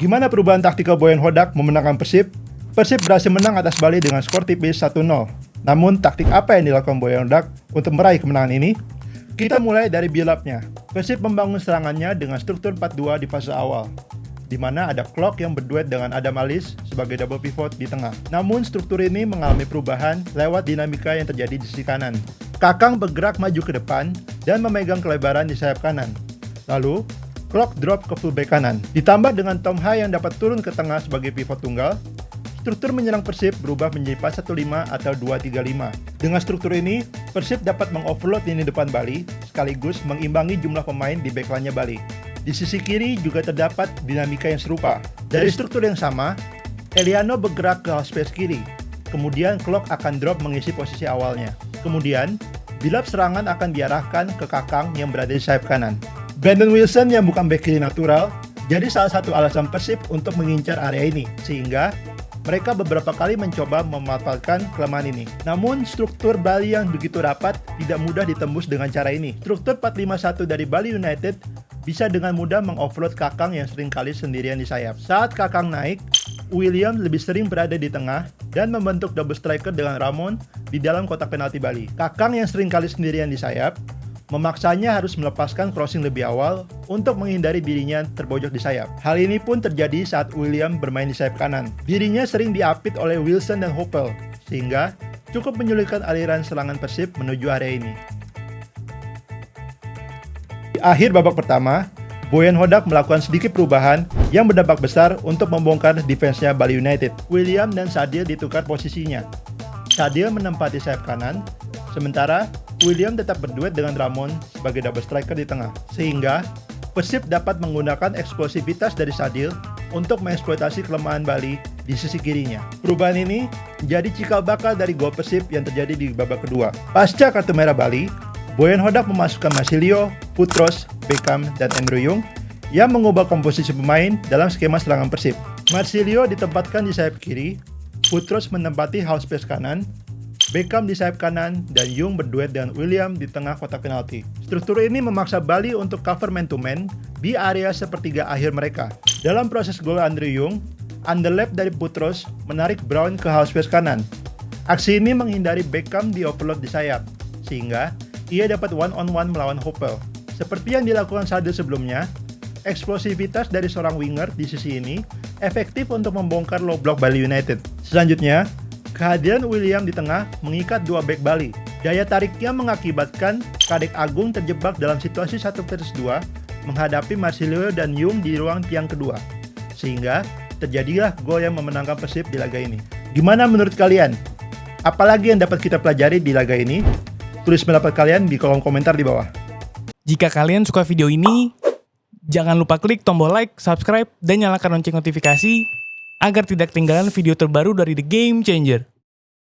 Gimana perubahan taktikal Boyan Hodak memenangkan Persib? Persib berhasil menang atas Bali dengan skor tipis 1-0. Namun taktik apa yang dilakukan Boyan Hodak untuk meraih kemenangan ini? Kita mulai dari build up-nya. Persib membangun serangannya dengan struktur 4-2 di fase awal, di mana ada Klok yang berduet dengan Adam Alis sebagai double pivot di tengah. Namun struktur ini mengalami perubahan lewat dinamika yang terjadi di sisi kanan. Kakang bergerak maju ke depan dan memegang kelebaran di sayap kanan. Lalu, Klok drop ke fullback kanan. Ditambah dengan Tom Hai yang dapat turun ke tengah sebagai pivot tunggal, struktur menyerang Persib berubah menjadi 4-1-5 atau 2-3-5. Dengan struktur ini, Persib dapat mengoverload lini depan Bali, sekaligus mengimbangi jumlah pemain di backline-nya Bali. Di sisi kiri juga terdapat dinamika yang serupa. Dari struktur yang sama, Eliano bergerak ke half space kiri. Kemudian Klok akan drop mengisi posisi awalnya. Kemudian, bilap serangan akan diarahkan ke Kakang yang berada di sayap kanan. Brandon Wilson yang bukan back kiri natural, jadi salah satu alasan Persib untuk mengincar area ini, sehingga mereka beberapa kali mencoba memanfaatkan kelemahan ini. Namun, struktur Bali yang begitu rapat tidak mudah ditembus dengan cara ini. Struktur 4-5-1 dari Bali United bisa dengan mudah mengoffload Kakang yang seringkali sendirian di sayap. Saat Kakang naik, William lebih sering berada di tengah dan membentuk double striker dengan Ramon di dalam kotak penalti Bali. Kakang yang seringkali sendirian di sayap, memaksanya harus melepaskan crossing lebih awal untuk menghindari dirinya terbojok di sayap. Hal ini pun terjadi saat William bermain di sayap kanan. Dirinya sering diapit oleh Wilson dan Hopel, sehingga cukup menyulitkan aliran serangan Persib menuju area ini. Di akhir babak pertama, Boyan Hodak melakukan sedikit perubahan yang berdampak besar untuk membongkar defense-nya Bali United. William dan Sadil ditukar posisinya. Sadil menempati sayap kanan, sementara William tetap berduet dengan Ramon sebagai double striker di tengah. Sehingga Persib dapat menggunakan eksplosivitas dari Sadil untuk mengeksploitasi kelemahan Bali di sisi kirinya. Perubahan ini menjadi cikal bakal dari gol Persib yang terjadi di babak kedua. Pasca kartu merah Bali, Boyan Hodak memasukkan Marsilio, Putros, Beckham, dan Andrew Yung yang mengubah komposisi pemain dalam skema serangan Persib. Marsilio ditempatkan di sayap kiri, Putros menempati half space kanan, Beckham di sayap kanan, dan Yung berduet dengan William di tengah kotak penalti. Struktur ini memaksa Bali untuk cover man-to-man di area sepertiga akhir mereka. Dalam proses gol Andrew Yung, underlap dari Putros menarik Brown ke half space kanan. Aksi ini menghindari Beckham di overload di sayap, sehingga ia dapat one-on-one melawan Hopel. Seperti yang dilakukan Sadil sebelumnya, eksplosivitas dari seorang winger di sisi ini efektif untuk membongkar low block Bali United. Selanjutnya, kehadiran William di tengah mengikat dua back Bali. Daya tariknya mengakibatkan Kadek Agung terjebak dalam situasi 1-2 menghadapi Marsilio dan Yung di ruang tiang kedua. Sehingga terjadilah gol yang memenangkan Persib di laga ini. Gimana menurut kalian? Apalagi yang dapat kita pelajari di laga ini? Tulis pendapat kalian di kolom komentar di bawah. Jika kalian suka video ini, jangan lupa klik tombol like, subscribe, dan nyalakan lonceng notifikasi agar tidak ketinggalan video terbaru dari The Game Changer.